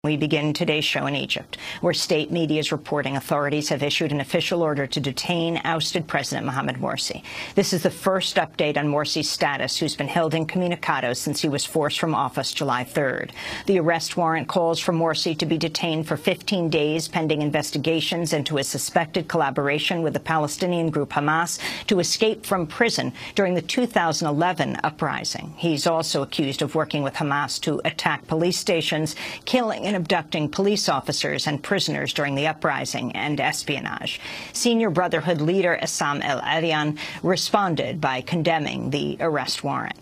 We begin today's show in Egypt, where state media is reporting authorities have issued an official order to detain ousted President Mohamed Morsi. This is the first update on Morsi's status, who's been held incommunicado since he was forced from office July 3rd. The arrest warrant calls for Morsi to be detained for 15 days pending investigations into his suspected collaboration with the Palestinian group Hamas to escape from prison during the 2011 uprising. He's also accused of working with Hamas to attack police stations, killing and abducting police officers and prisoners during the uprising, and espionage. Senior Brotherhood leader Issam El-Arian responded by condemning the arrest warrant.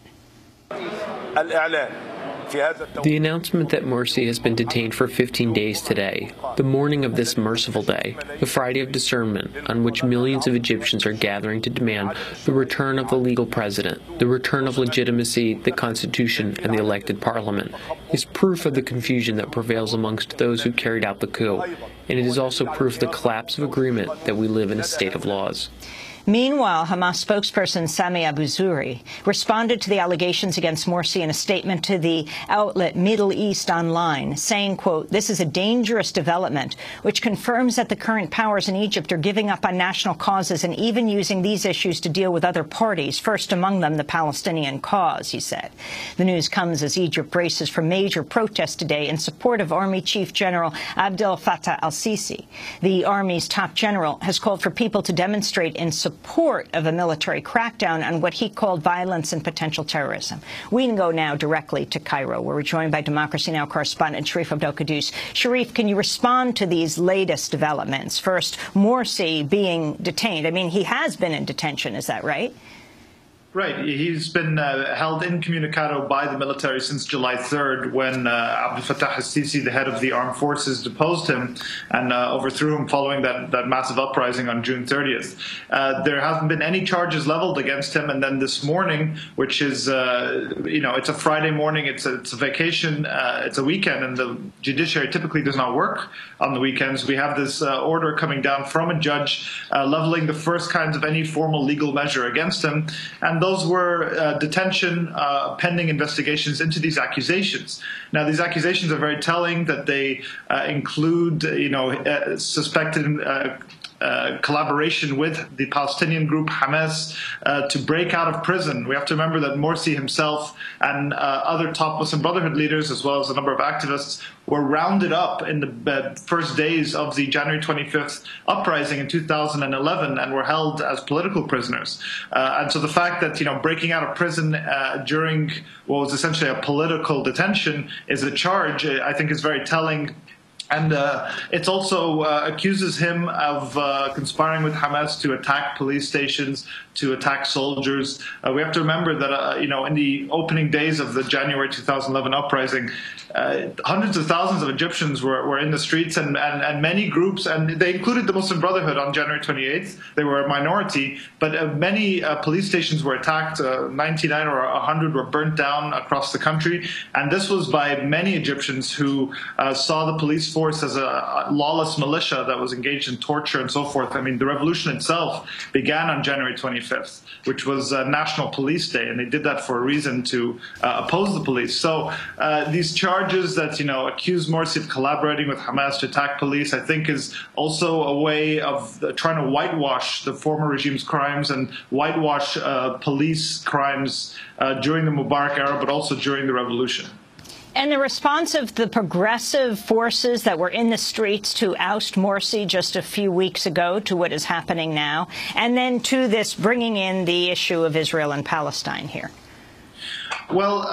The announcement that Morsi has been detained for 15 days today, the morning of this merciful day, the Friday of discernment, on which millions of Egyptians are gathering to demand the return of the legal president, the return of legitimacy, the constitution, and the elected parliament, is proof of the confusion that prevails amongst those who carried out the coup, and it is also proof of the collapse of agreement that we live in a state of laws. Meanwhile, Hamas spokesperson Sami Abu Zuhri responded to the allegations against Morsi in a statement to the outlet Middle East Online, saying, quote, "This is a dangerous development, which confirms that the current powers in Egypt are giving up on national causes and even using these issues to deal with other parties, first among them the Palestinian cause," he said. The news comes as Egypt braces for major protests today in support of Army Chief General Abdel Fattah al-Sisi. The Army's top general has called for people to demonstrate in support of a military crackdown on what he called violence and potential terrorism. We can go now directly to Cairo, where we're joined by Democracy Now! Correspondent Sharif Abdel-Quddus. Sharif, can you respond to these latest developments? First, Morsi being detained. I mean, he has been in detention, is that right? Right. He's been held incommunicado by the military since July 3rd when Abdel Fattah al-Sisi, the head of the armed forces, deposed him and overthrew him following that massive uprising on June 30th. There haven't been any charges leveled against him. And then this morning, which is, it's a Friday morning, it's a vacation, it's a weekend, and the judiciary typically does not work on the weekends. We have this order coming down from a judge leveling the first kinds of any formal legal measure against him. And those were detention pending investigations into these accusations. Now, these accusations are very telling that they include, suspected collaboration with the Palestinian group Hamas to break out of prison. We have to remember that Morsi himself and other top Muslim Brotherhood leaders, as well as a number of activists, were rounded up in the first days of the January 25th uprising in 2011 and were held as political prisoners. And so the fact that, breaking out of prison during what was essentially a political detention is a charge, I think is very telling. And it also accuses him of conspiring with Hamas to attack police stations, to attack soldiers. We have to remember that, in the opening days of the January 2011 uprising, hundreds of thousands of Egyptians were in the streets, and many groups, and they included the Muslim Brotherhood on January 28th. They were a minority, but many police stations were attacked. 99 or 100 were burnt down across the country. And this was by many Egyptians who saw the police force as a lawless militia that was engaged in torture and so forth. I mean, the revolution itself began on January 25th, which was National Police Day, and they did that for a reason, to oppose the police. So these charges that, accuse Morsi of collaborating with Hamas to attack police, I think is also a way of trying to whitewash the former regime's crimes and whitewash police crimes during the Mubarak era, but also during the revolution. And the response of the progressive forces that were in the streets to oust Morsi just a few weeks ago to what is happening now, and then to this bringing in the issue of Israel and Palestine here. Well,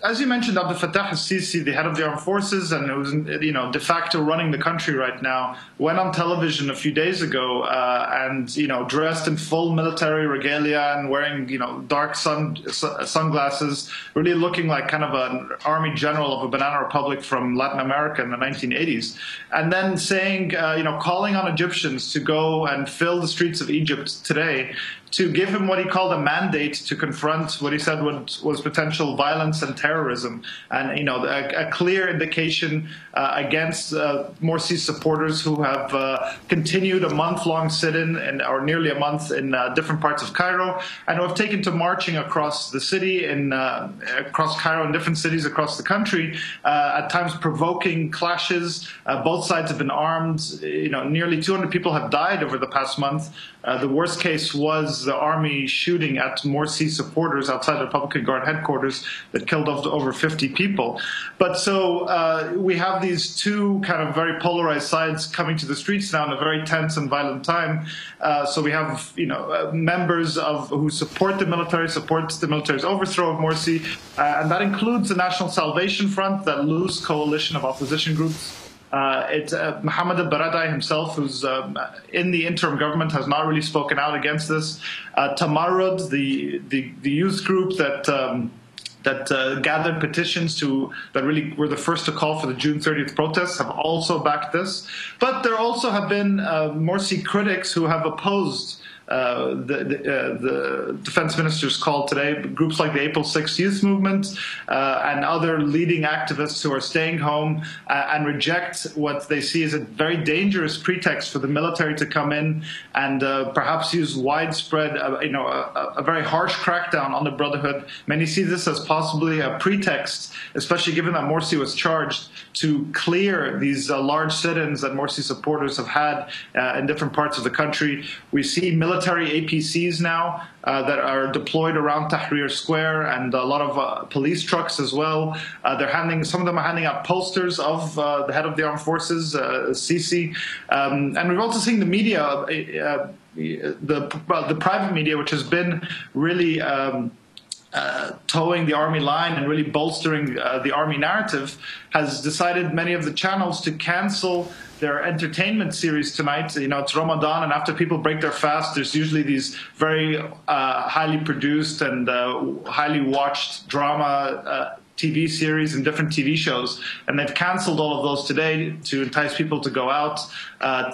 as you mentioned, Abdel Fattah al-Sisi, the head of the armed forces, and who's de facto running the country right now, went on television a few days ago and dressed in full military regalia and wearing dark sunglasses, really looking like kind of an army general of a banana republic from Latin America in the 1980s, and then saying, calling on Egyptians to go and fill the streets of Egypt today to give him what he called a mandate to confront what he said was potential violence and terrorism, and a clear indication against Morsi's supporters who have continued a month-long sit-in, or nearly a month, in different parts of Cairo, and who have taken to marching across the city, across Cairo, in different cities across the country, at times provoking clashes. Both sides have been armed. Nearly 200 people have died over the past month. The worst case was the army shooting at Morsi supporters outside the Republican Guard headquarters that killed over 50 people. But so we have these two kind of very polarized sides coming to the streets now in a very tense and violent time. So we have members who support the military, supports the military's overthrow of Morsi, and that includes the National Salvation Front, that loose coalition of opposition groups. It's Mohammed al-Baradei himself, who's in the interim government, has not really spoken out against this. Tamarrud, the youth group that gathered petitions that really were the first to call for the June 30th protests, have also backed this. But there also have been Morsi critics who have opposed the defense minister's call today. Groups like the April 6th Youth Movement and other leading activists who are staying home and reject what they see as a very dangerous pretext for the military to come in and perhaps use widespread, a very harsh crackdown on the Brotherhood. Many see this as possibly a pretext, especially given that Morsi was charged, to clear these large sit-ins that Morsi supporters have had in different parts of the country. We see military APCs now that are deployed around Tahrir Square, and a lot of police trucks as well. Some of them are handing out posters of the head of the armed forces, al-Sisi. And we've also seen the media, the private media, which has been really towing the army line and really bolstering the army narrative, has decided, many of the channels, to cancel their entertainment series tonight. It's Ramadan, and after people break their fast, there's usually these very highly produced and highly watched drama TV series and different TV shows, and they've canceled all of those today to entice people to go out,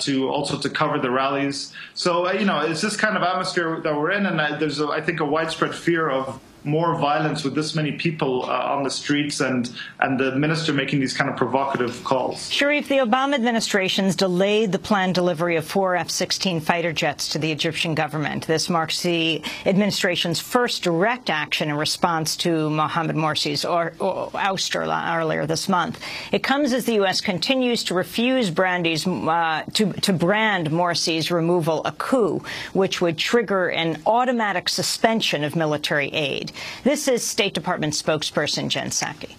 to cover the rallies. So it's this kind of atmosphere that we're in, and there's I think a widespread fear of more violence with this many people on the streets, and the minister making these kind of provocative calls. Sharif, the Obama administration's delayed the planned delivery of 4 F-16 fighter jets to the Egyptian government. This marks the administration's first direct action in response to Mohamed Morsi's ouster earlier this month. It comes as the U.S. continues to refuse to brand Morsi's removal a coup, which would trigger an automatic suspension of military aid. This is State Department spokesperson Jen Psaki.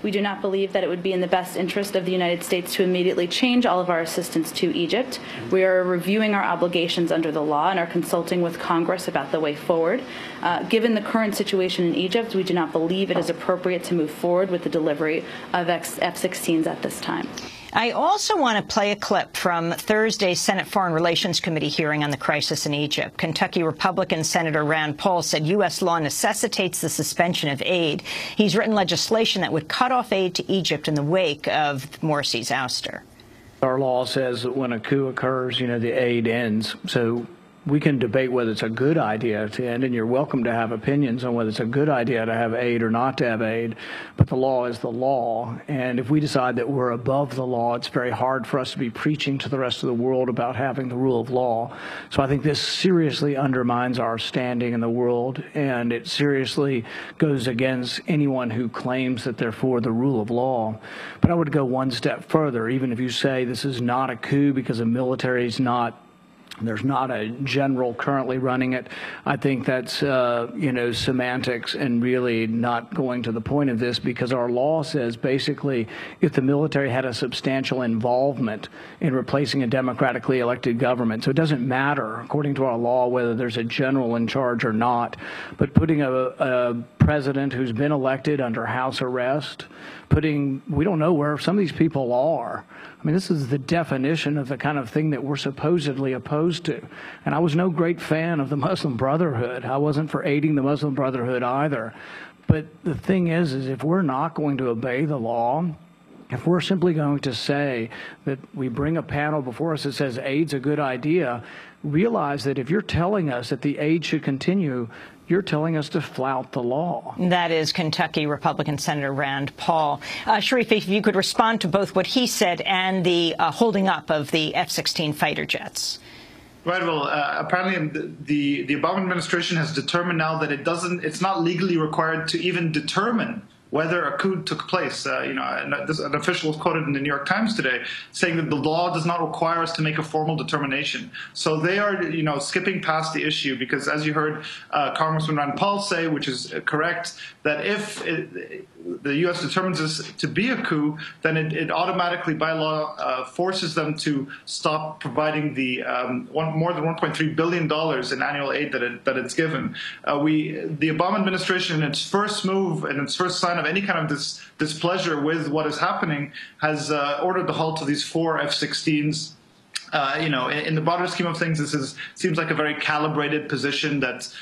We do not believe that it would be in the best interest of the United States to immediately change all of our assistance to Egypt. We are reviewing our obligations under the law and are consulting with Congress about the way forward. Given the current situation in Egypt, we do not believe it is appropriate to move forward with the delivery of F-16s at this time. I also want to play a clip from Thursday's Senate Foreign Relations Committee hearing on the crisis in Egypt. Kentucky Republican Senator Rand Paul said U.S. law necessitates the suspension of aid. He's written legislation that would cut off aid to Egypt in the wake of Morsi's ouster. Our law says that when a coup occurs, the aid ends. So we can debate whether it's a good idea to end, and you're welcome to have opinions on whether it's a good idea to have aid or not to have aid, but the law is the law, and if we decide that we're above the law, it's very hard for us to be preaching to the rest of the world about having the rule of law. So I think this seriously undermines our standing in the world, and it seriously goes against anyone who claims that they're for the rule of law. But I would go one step further. Even if you say this is not a coup because the military is there's not a general currently running it, I think that's, semantics and really not going to the point of this, because our law says basically if the military had a substantial involvement in replacing a democratically elected government. So it doesn't matter, according to our law, whether there's a general in charge or not, but putting a president who's been elected under house arrest, we don't know where some of these people are. I mean, this is the definition of the kind of thing that we're supposedly opposed to. And I was no great fan of the Muslim Brotherhood. I wasn't for aiding the Muslim Brotherhood either. But the thing is if we're not going to obey the law, If we're simply going to say that we bring a panel before us that says aid's a good idea, realize that if you're telling us that the aid should continue, you're telling us to flout the law. That is Kentucky Republican Senator Rand Paul. Sharif, if you could respond to both what he said and the holding up of the F-16 fighter jets. Right. Well, apparently the Obama administration has determined now that it's not legally required to even determine whether a coup took place. An official was quoted in the New York Times today saying that the law does not require us to make a formal determination. So they are, skipping past the issue because, as you heard Congressman Rand Paul say, which is correct, that if the U.S. determines this to be a coup, then it automatically, by law, forces them to stop providing the more than $1.3 billion in annual aid that it's given. The Obama administration, in its first move and its first sign of any kind of displeasure with what is happening, has ordered the halt of these 4 F-16s. In the broader scheme of things, this seems like a very calibrated position that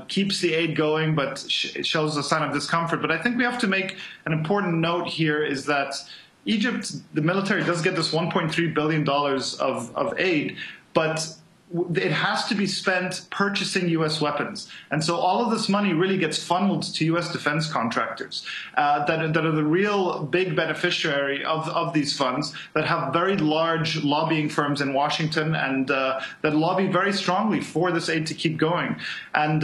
keeps the aid going, but shows a sign of discomfort. But I think we have to make an important note here is that Egypt, the military, does get this $1.3 billion of aid, but it has to be spent purchasing U.S. weapons. And so all of this money really gets funneled to U.S. defense contractors that are the real big beneficiary of these funds, that have very large lobbying firms in Washington and that lobby very strongly for this aid to keep going. And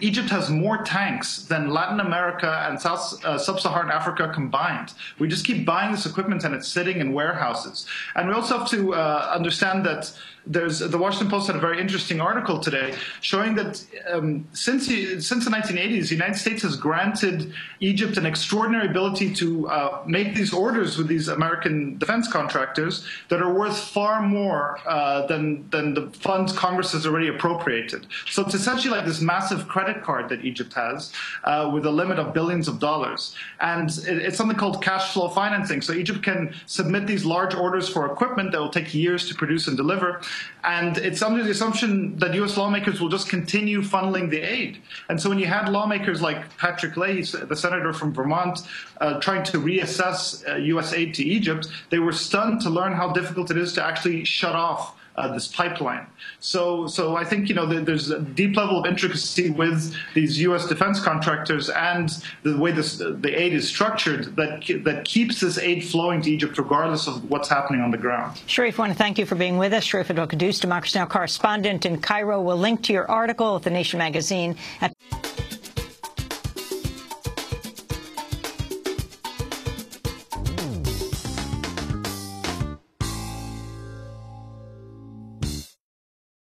Egypt has more tanks than Latin America and Sub-Saharan Africa combined. We just keep buying this equipment and it's sitting in warehouses. And we also have to understand that the Washington Post had a very interesting article today showing that since the 1980s, the United States has granted Egypt an extraordinary ability to make these orders with these American defense contractors that are worth far more than the funds Congress has already appropriated. So it's essentially like this massive credit card that Egypt has with a limit of billions of dollars. And it's something called cash flow financing. So Egypt can submit these large orders for equipment that will take years to produce and deliver. And it's under the assumption that U.S. lawmakers will just continue funneling the aid. And so when you had lawmakers like Patrick Leahy, the senator from Vermont, trying to reassess U.S. aid to Egypt, they were stunned to learn how difficult it is to actually shut off this pipeline. So I think, there's a deep level of intricacy with these U.S. defense contractors and the way the aid is structured that keeps this aid flowing to Egypt regardless of what's happening on the ground. Sharif, I want to thank you for being with us. Sharif al-Qudus, Democracy Now! Correspondent in Cairo. We'll link to your article at The Nation magazine at